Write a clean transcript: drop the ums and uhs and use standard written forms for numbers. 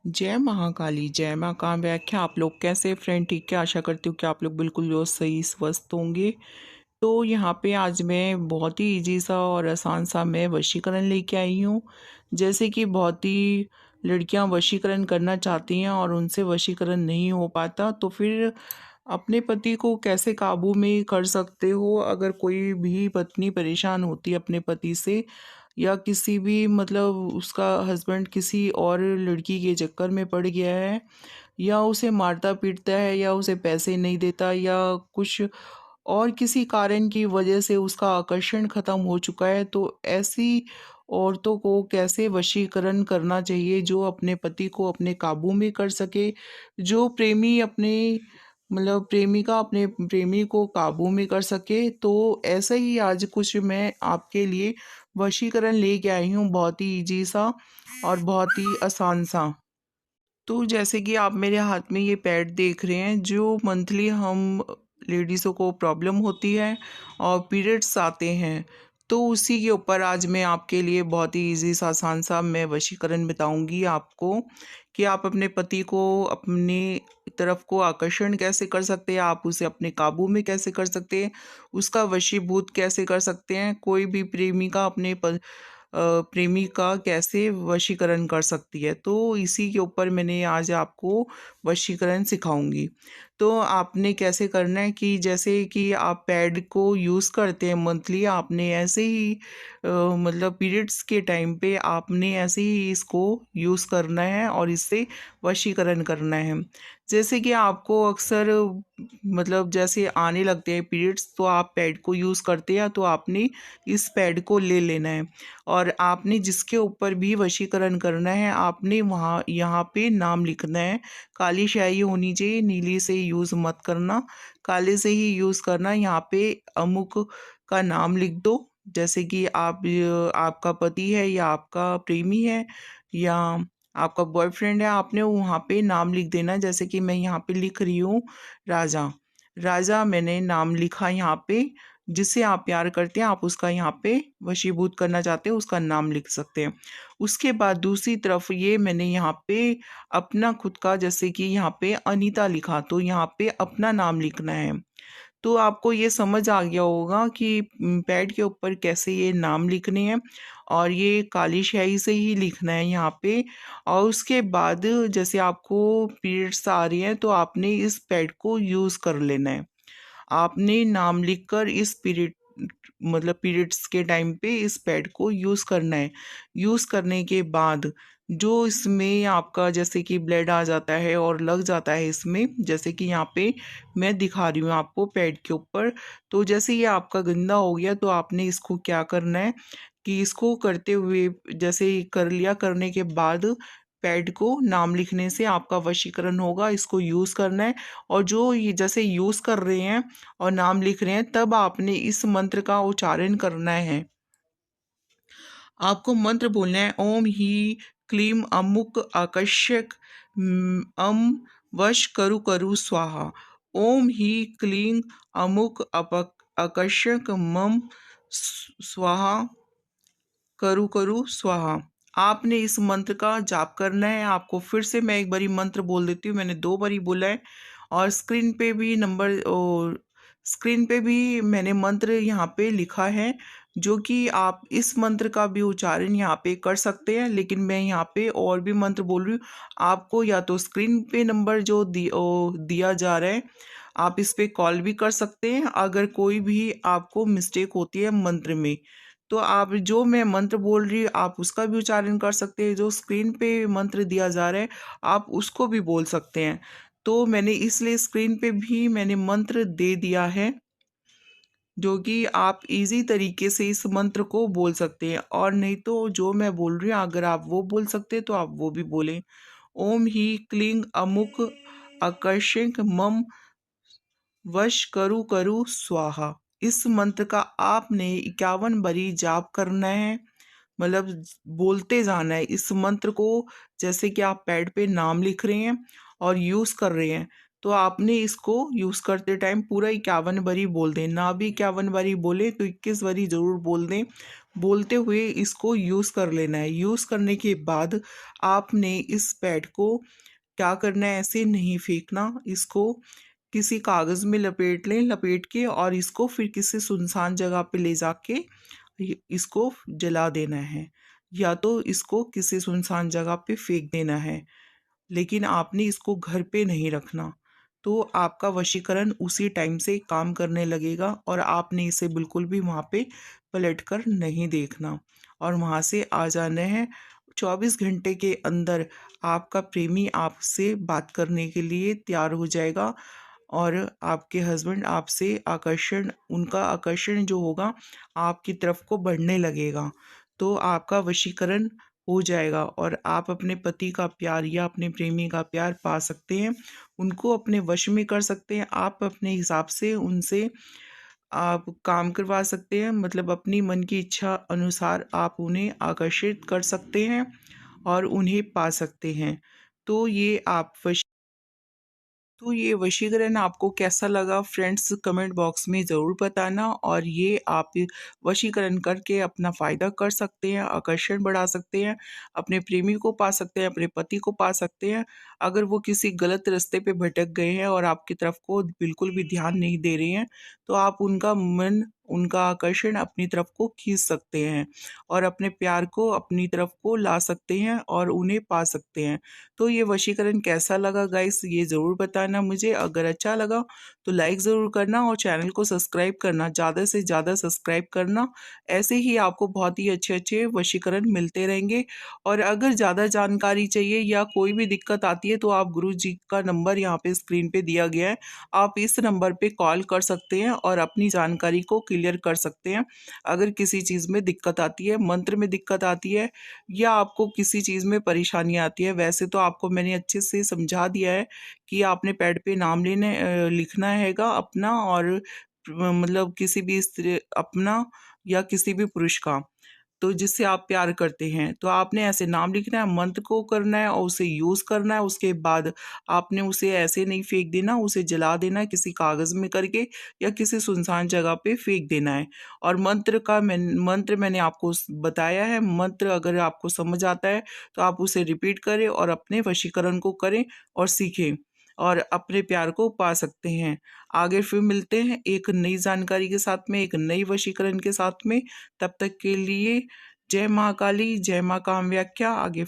जय महाकाली, जय माँ कामाख्या। आप लोग कैसे फ्रेंड? ठीक है, आशा करती हूँ कि आप लोग बिल्कुल जो सही स्वस्थ होंगे। तो यहाँ पे आज मैं बहुत ही इजी सा और आसान सा मैं वशीकरण लेके आई हूँ। जैसे कि बहुत ही लड़कियाँ वशीकरण करना चाहती हैं और उनसे वशीकरण नहीं हो पाता, तो फिर अपने पति को कैसे काबू में कर सकते हो। अगर कोई भी पत्नी परेशान होती है अपने पति से, या किसी भी मतलब उसका हस्बैंड किसी और लड़की के चक्कर में पड़ गया है, या उसे मारता पीटता है, या उसे पैसे नहीं देता, या कुछ और किसी कारण की वजह से उसका आकर्षण खत्म हो चुका है, तो ऐसी औरतों को कैसे वशीकरण करना चाहिए जो अपने पति को अपने काबू में कर सके। जो प्रेमी अपने मतलब प्रेमिका अपने प्रेमी को काबू में कर सके। तो ऐसा ही आज कुछ मैं आपके लिए वशीकरण लेके आई हूँ, बहुत ही इजी सा और बहुत ही आसान सा। तो जैसे कि आप मेरे हाथ में ये पैड देख रहे हैं, जो मंथली हम लेडीज़ों को प्रॉब्लम होती है और पीरियड्स आते हैं, तो उसी के ऊपर आज मैं आपके लिए बहुत ही इजी सा आसान सा मैं वशीकरण बताऊंगी आपको कि आप अपने पति को अपनी तरफ को आकर्षण कैसे कर सकते हैं, आप उसे अपने काबू में कैसे कर सकते हैं, उसका वशीभूत कैसे कर सकते हैं। कोई भी प्रेमिका अपने प्रेमी का कैसे वशीकरण कर सकती है, तो इसी के ऊपर मैंने आज आपको वशीकरण सिखाऊंगी। तो आपने कैसे करना है कि जैसे कि आप पैड को यूज़ करते हैं मंथली, आपने ऐसे ही मतलब पीरियड्स के टाइम पे आपने ऐसे ही इसको यूज़ करना है और इससे वशीकरण करना है। जैसे कि आपको अक्सर मतलब जैसे आने लगते हैं पीरियड्स, तो आप पैड को यूज़ करते हैं, तो आपने इस पैड को ले लेना है और आपने जिसके ऊपर भी वशीकरण करना है, आपने वहाँ यहाँ पे नाम लिखना है। काली स्याही होनी चाहिए, नीली से यूज़ मत करना, काले से ही यूज़ करना। यहाँ पे अमुक का नाम लिख दो। जैसे कि आप आपका पति है या आपका प्रेमी है या आपका बॉयफ्रेंड है, आपने वहाँ पे नाम लिख देना। जैसे कि मैं यहाँ पे लिख रही हूँ राजा। राजा मैंने नाम लिखा यहाँ पे। जिससे आप प्यार करते हैं, आप उसका यहाँ पे वशीभूत करना चाहते हो, उसका नाम लिख सकते हैं। उसके बाद दूसरी तरफ ये मैंने यहाँ पे अपना खुद का, जैसे कि यहाँ पे अनीता लिखा, तो यहाँ पे अपना नाम लिखना है। तो आपको ये समझ आ गया होगा कि पैड के ऊपर कैसे ये नाम लिखने हैं और ये काली स्याही से ही लिखना है यहाँ पे। और उसके बाद जैसे आपको पीरियड्स आ रही हैं, तो आपने इस पैड को यूज़ कर लेना है। आपने नाम लिखकर इस पीरियड मतलब पीरियड्स के टाइम पे इस पैड को यूज़ करना है। यूज़ करने के बाद जो इसमें आपका जैसे कि ब्लड आ जाता है और लग जाता है इसमें, जैसे कि यहाँ पे मैं दिखा रही हूँ आपको पैड के ऊपर। तो जैसे ये आपका गंदा हो गया, तो आपने इसको क्या करना है कि इसको करते हुए जैसे ही कर लिया, करने के बाद पैड को नाम लिखने से आपका वशीकरण होगा। इसको यूज़ करना है और जो ये जैसे यूज़ कर रहे हैं और नाम लिख रहे हैं, तब आपने इस मंत्र का उच्चारण करना है। आपको मंत्र बोलना है, ओम ही क्लीम अमुक आकर्षक अम वश करु करु स्वाहा। ओम ही क्लीं अमुक आकर्षक मम स्वाहा करू करू स्वाहा। आपने इस मंत्र का जाप करना है। आपको फिर से मैं एक बारी मंत्र बोल देती हूँ, मैंने 2 बारी बोला है और स्क्रीन पे भी नंबर स्क्रीन पे भी मैंने मंत्र यहाँ पे लिखा है, जो कि आप इस मंत्र का भी उच्चारण यहाँ पे कर सकते हैं। लेकिन मैं यहाँ पे और भी मंत्र बोल रही हूँ। आपको या तो स्क्रीन पे नंबर जो दिया जा रहा है, आप इस पे कॉल भी कर सकते हैं। अगर कोई भी आपको मिस्टेक होती है मंत्र में, तो आप जो मैं मंत्र बोल रही हूँ आप उसका भी उच्चारण कर सकते हैं। जो स्क्रीन पे मंत्र दिया जा रहा है आप उसको भी बोल सकते हैं। तो मैंने इसलिए स्क्रीन पे भी मैंने मंत्र दे दिया है, जो कि आप इजी तरीके से इस मंत्र को बोल सकते हैं। और नहीं तो जो मैं बोल रही हूँ, अगर आप वो बोल सकते हैं तो आप वो भी बोलें। ओम ही क्लीं अमुक आकर्षक मम वश करु करु स्वाहा। इस मंत्र का आपने 51 बारी जाप करना है, मतलब बोलते जाना है इस मंत्र को। जैसे कि आप पैड पे नाम लिख रहे हैं और यूज़ कर रहे हैं, तो आपने इसको यूज़ करते टाइम पूरा 51 बारी बोल दें, ना भी 51 बारी बोले तो 21 बारी ज़रूर बोल दें। बोलते हुए इसको यूज़ कर लेना है। यूज़ करने के बाद आपने इस पैड को क्या करना है, ऐसे नहीं फेंकना, इसको किसी कागज़ में लपेट लें, लपेट के और इसको फिर किसी सुनसान जगह पे ले जाके इसको जला देना है, या तो इसको किसी सुनसान जगह पे फेंक देना है, लेकिन आपने इसको घर पे नहीं रखना। तो आपका वशीकरण उसी टाइम से काम करने लगेगा और आपने इसे बिल्कुल भी वहाँ पे पलट कर नहीं देखना और वहाँ से आ जाना है। 24 घंटे के अंदर आपका प्रेमी आपसे बात करने के लिए तैयार हो जाएगा और आपके हस्बैंड आपसे उनका आकर्षण जो होगा आपकी तरफ को बढ़ने लगेगा। तो आपका वशीकरण हो जाएगा और आप अपने पति का प्यार या अपने प्रेमी का प्यार पा सकते हैं। उनको अपने वश में कर सकते हैं। आप अपने हिसाब से उनसे आप काम करवा सकते हैं, मतलब अपनी मन की इच्छा अनुसार आप उन्हें आकर्षित कर सकते हैं और उन्हें पा सकते हैं। तो ये वशीकरण आपको कैसा लगा फ्रेंड्स, कमेंट बॉक्स में ज़रूर बताना। और ये आप वशीकरण करके अपना फ़ायदा कर सकते हैं, आकर्षण बढ़ा सकते हैं, अपने प्रेमी को पा सकते हैं, अपने पति को पा सकते हैं। अगर वो किसी गलत रास्ते पे भटक गए हैं और आपकी तरफ को बिल्कुल भी ध्यान नहीं दे रहे हैं, तो आप उनका मन, उनका आकर्षण अपनी तरफ को खींच सकते हैं और अपने प्यार को अपनी तरफ को ला सकते हैं और उन्हें पा सकते हैं। तो ये वशीकरण कैसा लगा गाइस, ये ज़रूर बताना मुझे। अगर अच्छा लगा तो लाइक ज़रूर करना और चैनल को सब्सक्राइब करना, ज़्यादा से ज़्यादा सब्सक्राइब करना। ऐसे ही आपको बहुत ही अच्छे अच्छे वशीकरण मिलते रहेंगे। और अगर ज़्यादा जानकारी चाहिए या कोई भी दिक्कत आती है तो आप गुरु जी का नंबर यहाँ पे स्क्रीन पे दिया गया है, आप इस नंबर पे कॉल कर सकते हैं और अपनी जानकारी को क्लियर कर सकते हैं। अगर किसी चीज़ में दिक्कत आती है, मंत्र में दिक्कत आती है या आपको किसी चीज़ में परेशानी आती है, वैसे तो आपको मैंने अच्छे से समझा दिया है कि आपने पैड पे नाम लिखना हैगा अपना और मतलब किसी भी स्त्री अपना या किसी भी पुरुष का, तो जिससे आप प्यार करते हैं, तो आपने ऐसे नाम लिखना है, मंत्र को करना है और उसे यूज़ करना है। उसके बाद आपने उसे ऐसे नहीं फेंक देना, उसे जला देना है किसी कागज़ में करके या किसी सुनसान जगह पे फेंक देना है। और मंत्र मैंने आपको बताया है। मंत्र अगर आपको समझ आता है तो आप उसे रिपीट करें और अपने वशीकरण को करें और सीखें और अपने प्यार को पा सकते हैं। आगे फिर मिलते हैं एक नई जानकारी के साथ में, एक नई वशीकरण के साथ में। तब तक के लिए जय माँ काली, जय माँ कामव्याख्या। आगे